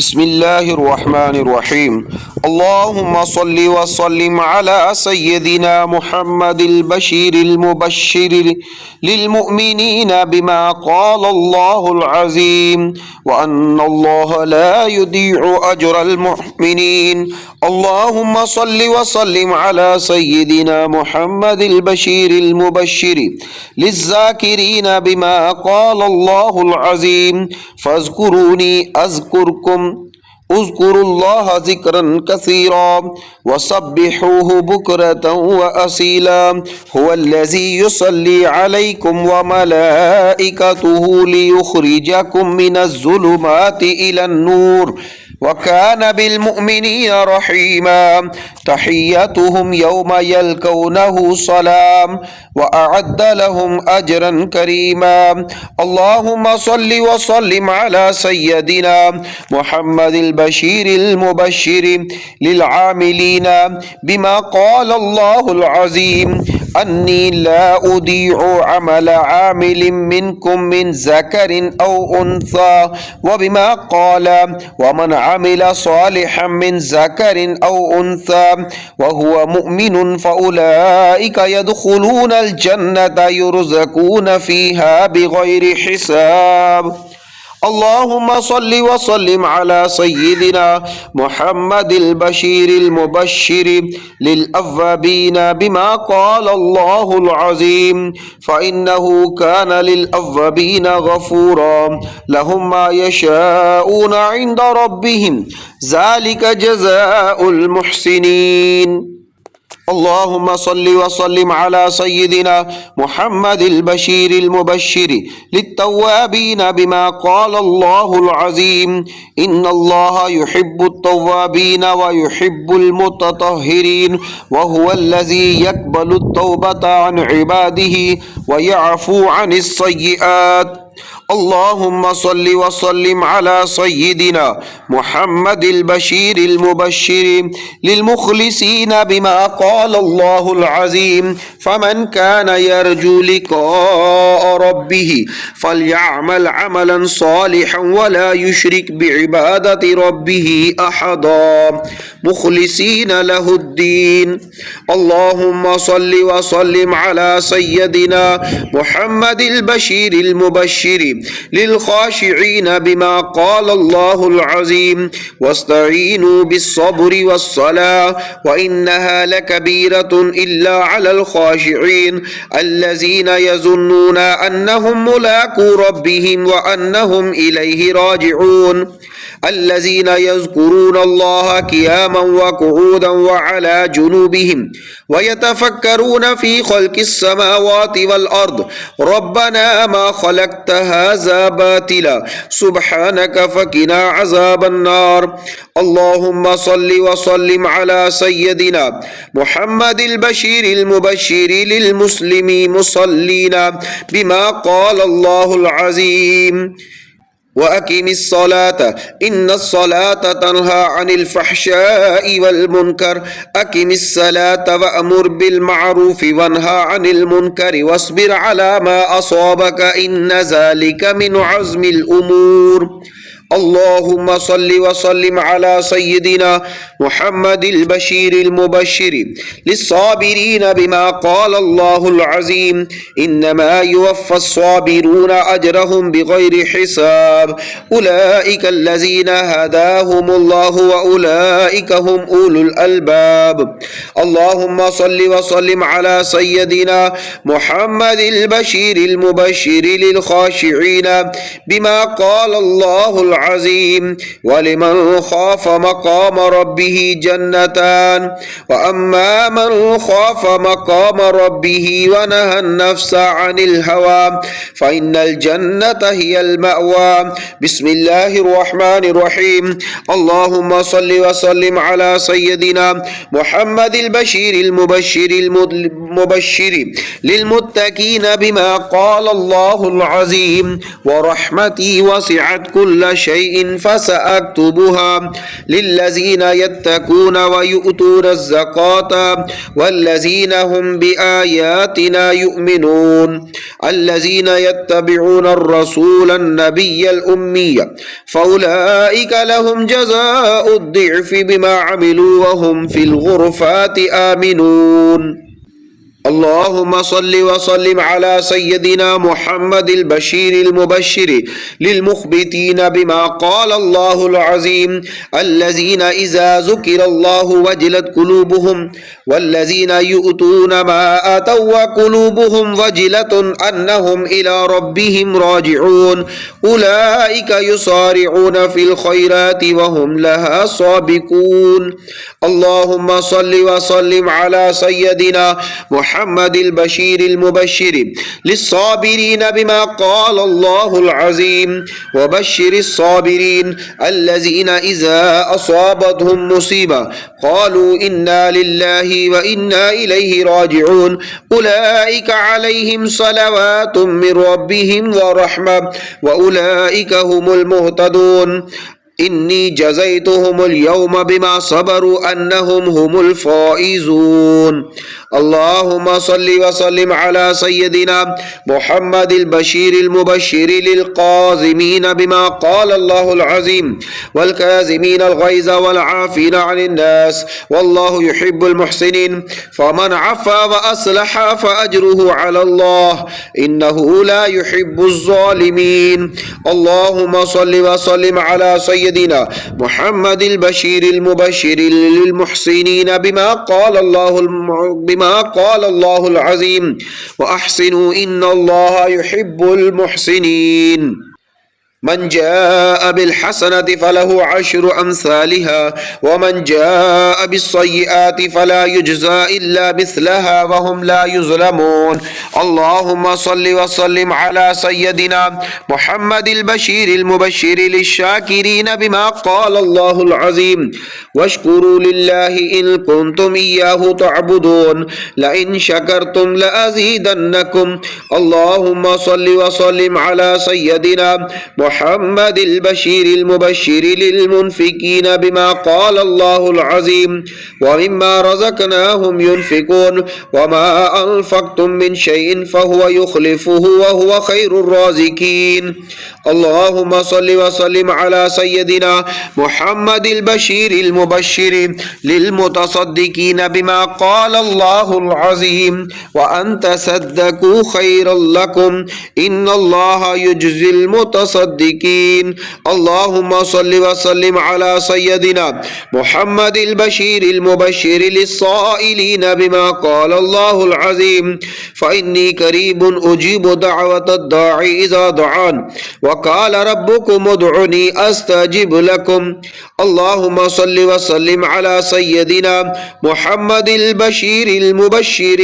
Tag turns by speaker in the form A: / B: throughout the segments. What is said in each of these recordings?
A: بسم الله الرحمن الرحيم اللهم صل وسلم على سيدنا محمد البشير المبشر للمؤمنين بما قال الله العظيم وأن الله لا يضيع أجر المؤمنين اللهم صل وسلم على سيدنا محمد البشير المبشر للذاكرين بما قال الله العظيم فاذكروني أذكركم اذكروا الله ذكرا كثيرا وسبحوه بكرة وأصيلا هو الذي يصلي عليكم وملائكته ليخرجكم من الظلمات إلى النور وكان بالمؤمنين رحيما تحيتهم يوم يلقونه سلام وأعد لهم أجرا كريما اللهم صل وسلم على سيدنا محمد البشير المبشر للعاملين بما قال الله العظيم أني لا أضيع عمل عامل منكم من ذكر أو أنثى وبما قال ومن عمل صالحا من ذكر أو أنثى وهو مؤمن فأولئك يدخلون الجنة يرزقون فيها بغير حساب اللهم صل وسلم على سيدنا محمد البشير المبشر للأوابين بما قال الله العظيم فإنه كان للأوابين غفورا لهم ما يشاءون عند ربهم ذلك جزاء المحسنين اللهم صل وسلم على سيدنا محمد البشير المبشر للتوابين بما قال الله العظيم إن الله يحب التوابين ويحب المتطهرين وهو الذي يقبل التوبة عن عباده ويعفو عن السيئات اللهم صل وسلم على سيدنا محمد البشير المبشر للمخلصين بما قال الله العظيم فمن كان يرجو لقاء ربه فليعمل عملا صالحا ولا يشرك بعبادة ربه أحدا مخلصين له الدين اللهم صل وسلم على سيدنا محمد البشير المبشر للخاشعين بما قال الله العظيم واستعينوا بالصبر والصلاة وإنها لكبيرة إلا على الخاشعين الذين يظنون أنهم ملاقو ربهم وأنهم إليه راجعون الذين يذكرون الله قياما وقعودا وعلى جنوبهم ويتفكرون في خلق السماوات والأرض ربنا ما خلقت هذا باطلا سبحانك فقنا عذاب النار اللهم صل وسلم على سيدنا محمد البشير المبشر للمسلمين مصلين بما قال الله العظيم وأقم الصلاة إن الصلاة تنهى عن الفحشاء والمنكر أقم الصلاة وأمر بالمعروف وانهى عن المنكر واصبر على ما أصابك إن ذلك من عزم الأمور اللهم صل وسلم على سيدنا محمد البشير المبشر للصابرين بما قال الله العظيم إنما يوفى الصابرون أجرهم بغير حساب أولئك الذين هداهم الله وأولئك هم أولو الألباب اللهم صل وسلم على سيدنا محمد البشير المبشر للخاشعين بما قال الله العظيم ولمن خاف مقام ربه جنتان وأما من خاف مقام ربه ونهى النفس عن الهوى فإن الجنة هي المأوى بسم الله الرحمن الرحيم اللهم صل وسلم على سيدنا محمد البشير المبشر المبشر للمتقين بما قال الله العظيم ورحمتي وسعت كل شيء فسأكتبها للذين يتقون ويؤتون الزكاة والذين هم بآياتنا يؤمنون الذين يتبعون الرسول النبي الأمي فأولئك لهم جزاء الضعف بما عملوا وهم في الغرفات آمنون اللهم صل وسلم على سيدنا محمد البشير المبشر للمخبتين بما قال الله العظيم الذين إذا ذكر الله وجلت قلوبهم والذين يؤتون ما آتوا وقلوبهم وجلة أنهم إلى ربهم راجعون أولئك يسارعون في الخيرات وهم لها سابقون اللهم صل وسلم على سيدنا محمد البشير المبشر للصابرين بما قال الله العظيم وبشر الصابرين الذين إذا أصابتهم مصيبة قالوا إنا لله وإنا إليه راجعون أولئك عليهم صلوات من ربهم ورحمة وأولئك هم المهتدون إني جزيتهم اليوم بما صبروا أنهم هم الفائزون اللهم صل وسلم على سيدنا محمد البشير المبشر للقازمين بما قال الله العظيم والكاظمين الغيظ والعافين عن الناس والله يحب المحسنين فمن عفا وأصلح فأجره على الله إنه لا يحب الظالمين اللهم صل وسلم على سيدنا محمد البشير المبشر للمحسنين بما قال الله العظيم وأحسنوا إن الله يحب المحسنين من جاء بالحسنة فله عشر أمثالها ومن جاء بالسيئات فلا يجزى إلا مثلها وهم لا يظلمون اللهم صل وسلم على سيدنا محمد البشير المبشر للشاكرين بما قال الله العظيم واشكروا لله إن كنتم إياه تعبدون لئن شكرتم لأزيدنكم اللهم صل وسلم على سيدنا محمد البشير المبشر للمنفقين بما قال الله العظيم ومما رزقناهم ينفقون وما أنفقتم من شيء فهو يخلفه وهو خير الرازقين اللهم صل وسلم على سيدنا محمد البشير المبشر للمتصدقين بما قال الله العظيم وأن تصدقوا خيرا لكم إن الله يجزي المتصدقين اللهم صل وسلم على سيدنا محمد البشير المبشر للصائلين بما قال الله العظيم فإني قريب أجيب دعوة الداعي إذا دعان وقال ربكم ادعوني أستجب لكم اللهم صل وسلم على سيدنا محمد البشير المبشر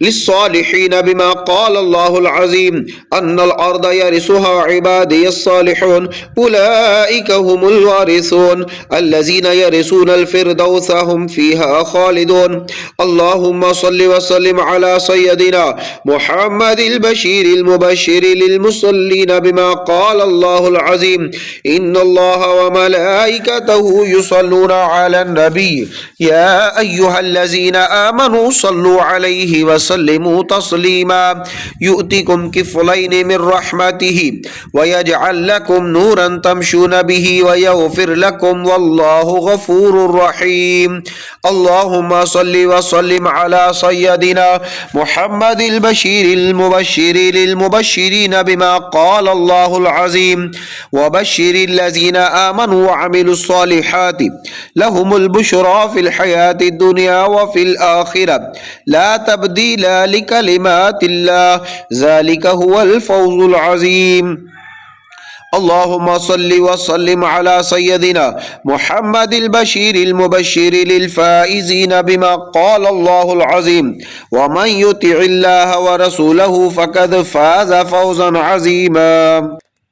A: للصالحين بما قال الله العظيم أن الأرض يرثها عبادي الصالحون أولئك هم الوارثون الذين يرثون الفردوس هم فيها خالدون اللهم صل وسلم على سيدنا محمد البشير المبشر للمصلين بما قال الله العظيم إن الله وملائكته يصلون على النبي يا أيها الذين آمنوا صلوا عليه وسلموا تسليما يؤتكم كفلين من رحمته ويجعل لكم نورا تمشون به ويغفر لكم والله غفور رحيم اللهم صل وسلم على سيدنا محمد البشير المبشر للمبشرين بما قال الله العظيم وبشر الذين آمنوا وعملوا الصالحات لهم البشرى في الحياة الدنيا وفي الآخرة لا تبديل لكلمات الله ذلك هو الفوز العظيم اللهم صل وسلم على سيدنا محمد البشير المبشر للفائزين بما قال الله العظيم ومن يطع الله ورسوله فقد فاز فوزا عظيما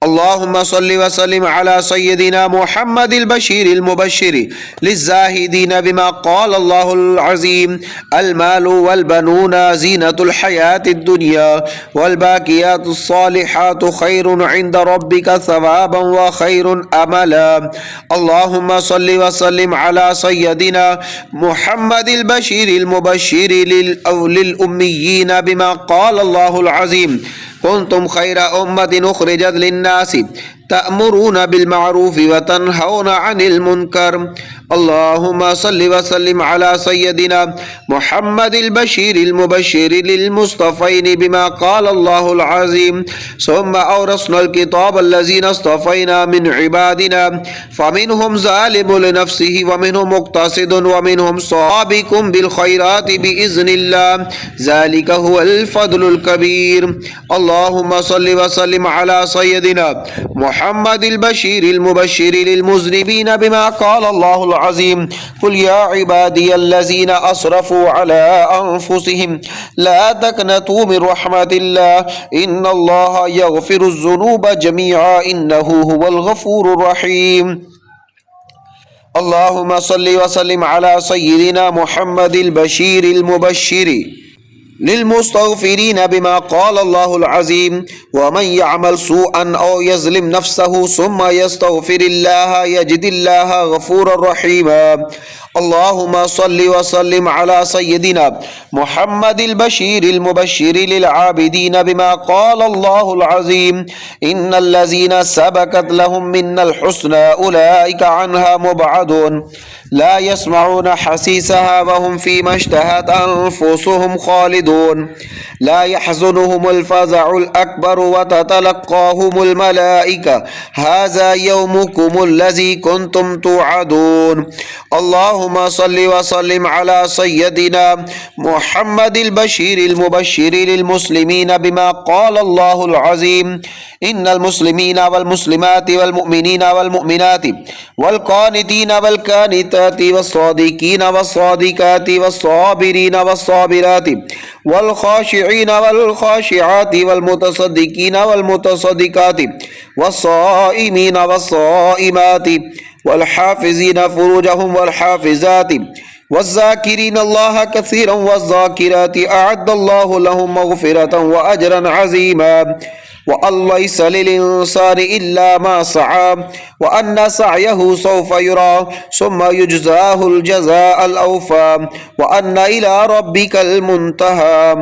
A: اللهم صل وسلم على سيدنا محمد البشير المبشر للزاهدين بما قال الله العظيم المال والبنون زينة الحياة الدنيا والباقيات الصالحات خير عند ربك ثوابا وخير أملا. اللهم صل وسلم على سيدنا محمد البشير المبشر للأميين بما قال الله العظيم كنتم خير أمة أخرجت للناس تأمرون بالمعروف وتنهون عن المنكر. اللهم صل وسلم على سيدنا محمد البشير المبشر للمصطفين بما قال الله العظيم ثم أورثنا الكتاب الذين اصطفينا من عبادنا فمنهم ظالم لنفسه ومنهم مقتصد ومنهم سابق بالخيرات بإذن الله ذلك هو الفضل الكبير. اللهم صل وسلم على سيدنا محمد البشير المبشر للمذنبين بما قال الله العظيم قل يا عبادي الذين أسرفوا على أنفسهم لا تقنطوا من رحمة الله إن الله يغفر الذنوب جميعا إنه هو الغفور الرحيم. اللهم صل وسلم على سيدنا محمد البشير المبشر للمستغفرين بما قال الله العظيم ومن يعمل سوءا أو يظلم نفسه ثم يستغفر الله يجد الله غفورا رحيما. اللهم صل وسلم على سيدنا محمد البشير المبشر للعابدين بما قال الله العظيم إن الذين سبقت لهم منا الحسنى أولئك عنها مبعدون لا يسمعون حسيسها وهم فيما اشتهت أنفسهم خالدون لا يحزنهم الفزع الأكبر وتتلقاهم الملائكة هذا يومكم الذي كنتم توعدون. اللهم صل وسلم على سيدنا محمد البشير المبشر للمسلمين بما قال الله العظيم إن المسلمين والمسلمات والمؤمنين والمؤمنات والقانتين والقانتات والصادقين والصادقات والصابرين والصابرات والخاشعين والخاشعات والمتصدقين والمتصدقات والصائمين والصائمات والحافظين فروجهم والحافظات والذاكرين الله كثيرا والذاكرات أعد الله لهم مغفرة وأجرا عظيما. وأن ليس للإنسان إلا ما سعى وأن سعيه سوف يرى ثم يجزاه الجزاء الأوفى وأن إلى ربك المنتهى.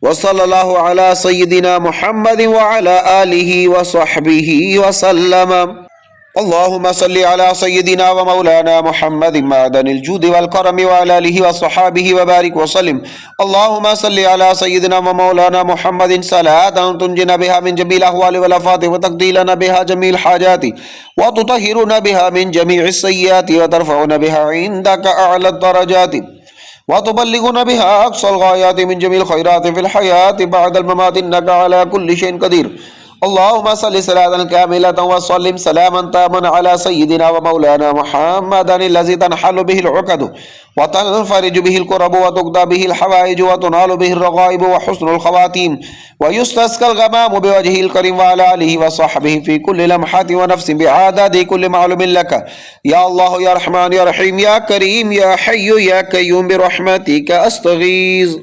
A: وصلى الله على سيدنا محمد وعلى آله وصحبه وسلم. اللهم صل على سيدنا ومولانا محمد معدن الجود والكرم وعلى آله وصحابه وبارك وسلم. اللهم صل على سيدنا ومولانا محمد صلاة تنجينا بها من جميع الأهوال والآفات وتقضي لنا بها جميع الحاجات وتطهرنا بها من جميع السيئات وترفعنا بها عندك أعلى الدرجات وتبلغنا بها أقصى الغايات من جميع الخيرات في الحياة بعد الممات إنك على كل شيء قدير. اللهم صل صلاة كاملة وسلم سلاما تاما على سيدنا ومولانا محمد الذي تنحل به العقد وتنفرج به الكرب وتقضى به الحوائج وتنال به الرغائب وحسن الخواتيم ويستسقى الغمام بوجهه الكريم وعلى آله وصحبه في كل لمحة ونفس بعدد كل معلوم لك. يا الله يا رحمن يا رحيم يا كريم يا حي يا قيوم برحمتك أستغيث.